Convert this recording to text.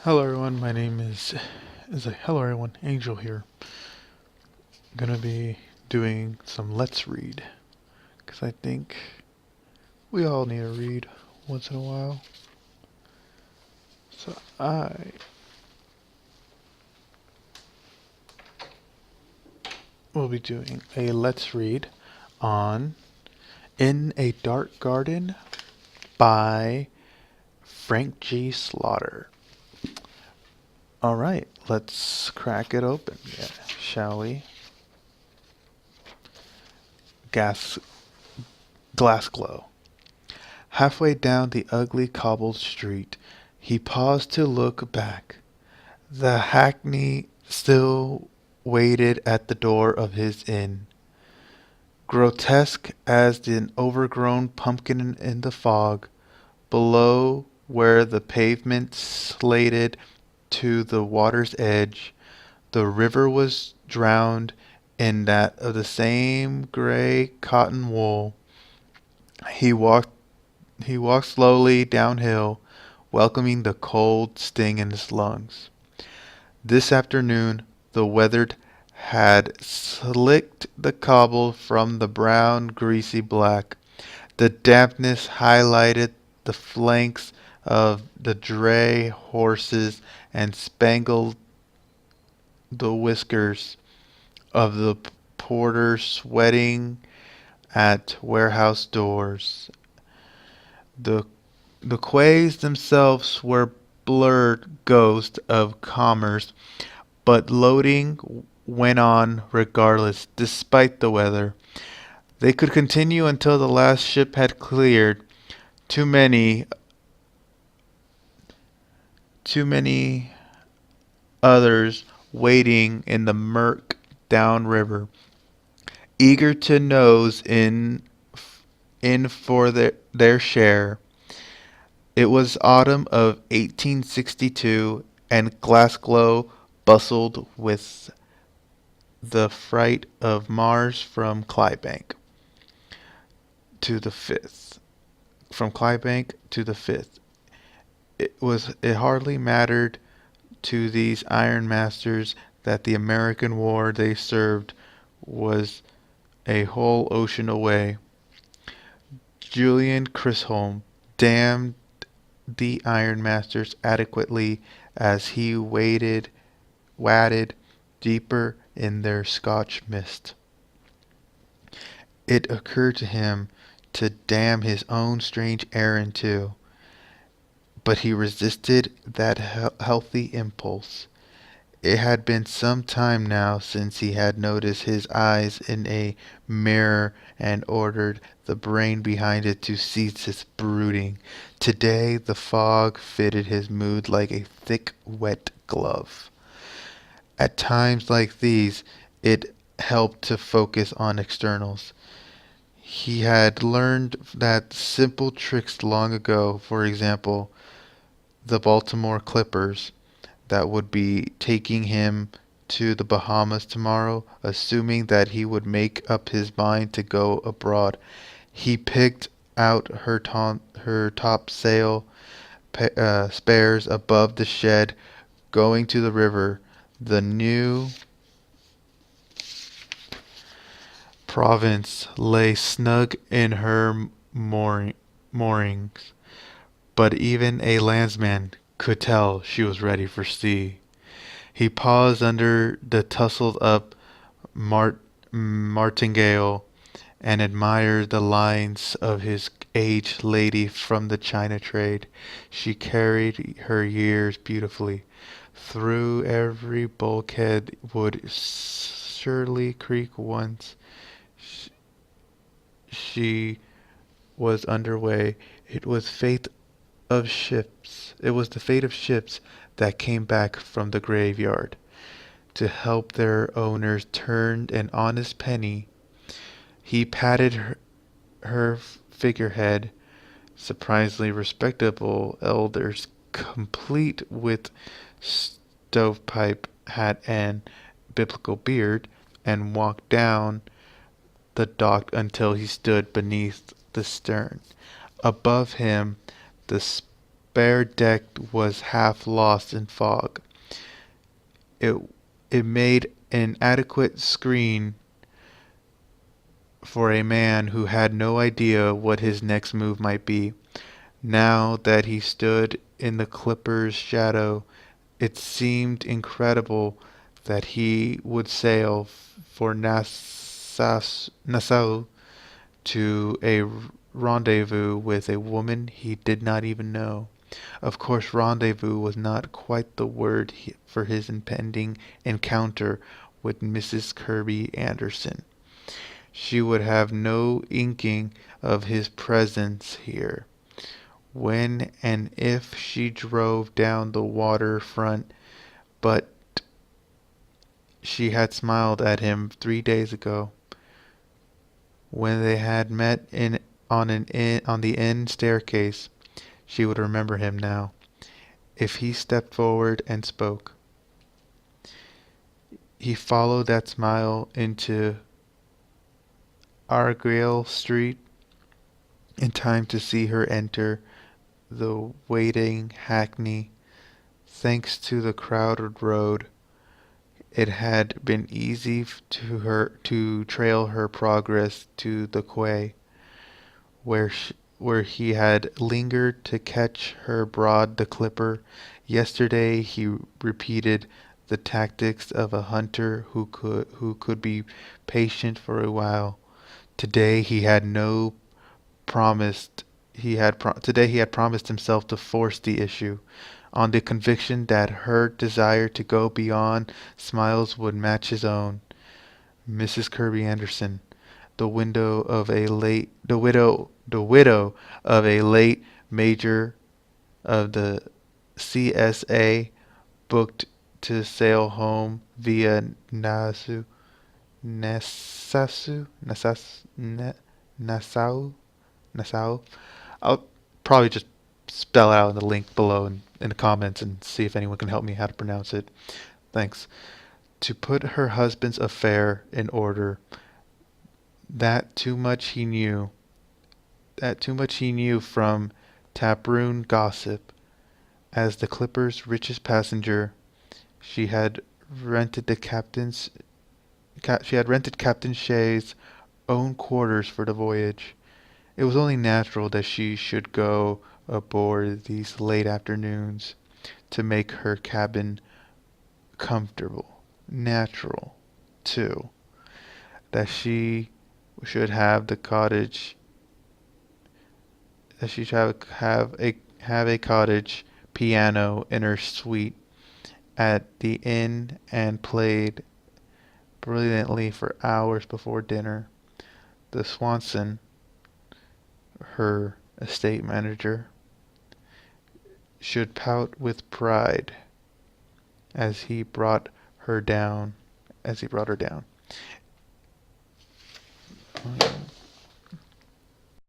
Hello everyone, my name is hello everyone, Angel here. I'm gonna be doing some Let's Read, because I think we all need to read once in a while. So I will be doing a Let's Read on In a Dark Garden by Frank G. Slaughter. Alright, let's crack it open, shall we? Gas Glass Glow. Halfway down the ugly cobbled street, he paused to look back. The hackney still waited at the door of his inn, grotesque as an overgrown pumpkin in the fog. Below, where the pavement slanted to the water's edge, the river was drowned in that of the same gray cotton wool. He walked He walked slowly downhill, welcoming the cold sting in his lungs. This afternoon the weather had slicked the cobble from the brown, greasy black. The dampness highlighted the flanks of the dray horses and spangled the whiskers of the porters sweating at warehouse doors. The the quays themselves were blurred ghosts of commerce, but loading went on regardless, despite the weather. They could continue until the last ship had cleared. Too many, too many others waiting in the murk downriver, eager to nose in for their share. It was autumn of 1862, and Glasgow bustled with the freight of Mars from Clydebank to the Fifth. From Clydebank to the Fifth. It hardly mattered to these iron masters that the American war they served was a whole ocean away. Julian Chisholm damned the ironmasters adequately as he waded deeper in their Scotch mist. It occurred to him to damn his own strange errand too, but he resisted that healthy impulse. It had been some time now since he had noticed his eyes in a mirror and ordered the brain behind it to cease its brooding. Today the fog fitted his mood like a thick, wet glove. At times like these, it helped to focus on externals. He had learned that simple tricks long ago, for example, the Baltimore Clippers that would be taking him to the Bahamas tomorrow, assuming that he would make up his mind to go abroad. He picked out her topsail spares above the shed, going to the river. The new Province lay snug in her moorings, but even a landsman could tell she was ready for sea. He paused under the tousled up martingale and admired the lines of his aged lady from the China trade. She carried her years beautifully. Through every bulkhead would surely creak once she was underway. It was fate of ships. It was the fate of ships that came back from the graveyard to help their owners turn an honest penny. He patted her figurehead, surprisingly respectable elders, complete with stovepipe hat and biblical beard, and walked down the dock until he stood beneath the stern. Above him, the bare deck was half lost in fog. It it made an adequate screen for a man who had no idea what his next move might be. Now that he stood in the clipper's shadow, it seemed incredible that he would sail for Nassau to a rendezvous with a woman he did not even know. Of course, rendezvous was not quite the word for his impending encounter with Mrs. Kirby Anderson. She would have no inkling of his presence here. When and if she drove down the water front, but she had smiled at him 3 days ago when they had met on the inn staircase. She would remember him now if he stepped forward and spoke. He followed that smile into Argyll Street in time to see her enter the waiting hackney. Thanks to the crowded road, it had been easy to her to trail her progress to the quay, where he had lingered to catch her aboard the clipper. Yesterday he repeated the tactics of a hunter who could be patient for a while. Today he had no promised today he had promised himself to force the issue, on the conviction that her desire to go beyond smiles would match his own. Mrs. Kirby Anderson, the widow of a late major of the CSA, booked to sail home via Nassau, Nassau, Nassau. I'll probably just spell out in the link below in the comments and see if anyone can help me how to pronounce it. Thanks. To put her husband's affair in order. That too much he knew. That too much he knew from taproom gossip. As the clipper's richest passenger, she had rented Captain Shay's own quarters for the voyage. It was only natural that she should go aboard these late afternoons to make her cabin comfortable. Natural, too, that she should have the cottage that she should have a cottage piano in her suite at the inn and played brilliantly for hours before dinner. The Swanson, her estate manager, should pout with pride as he brought her down.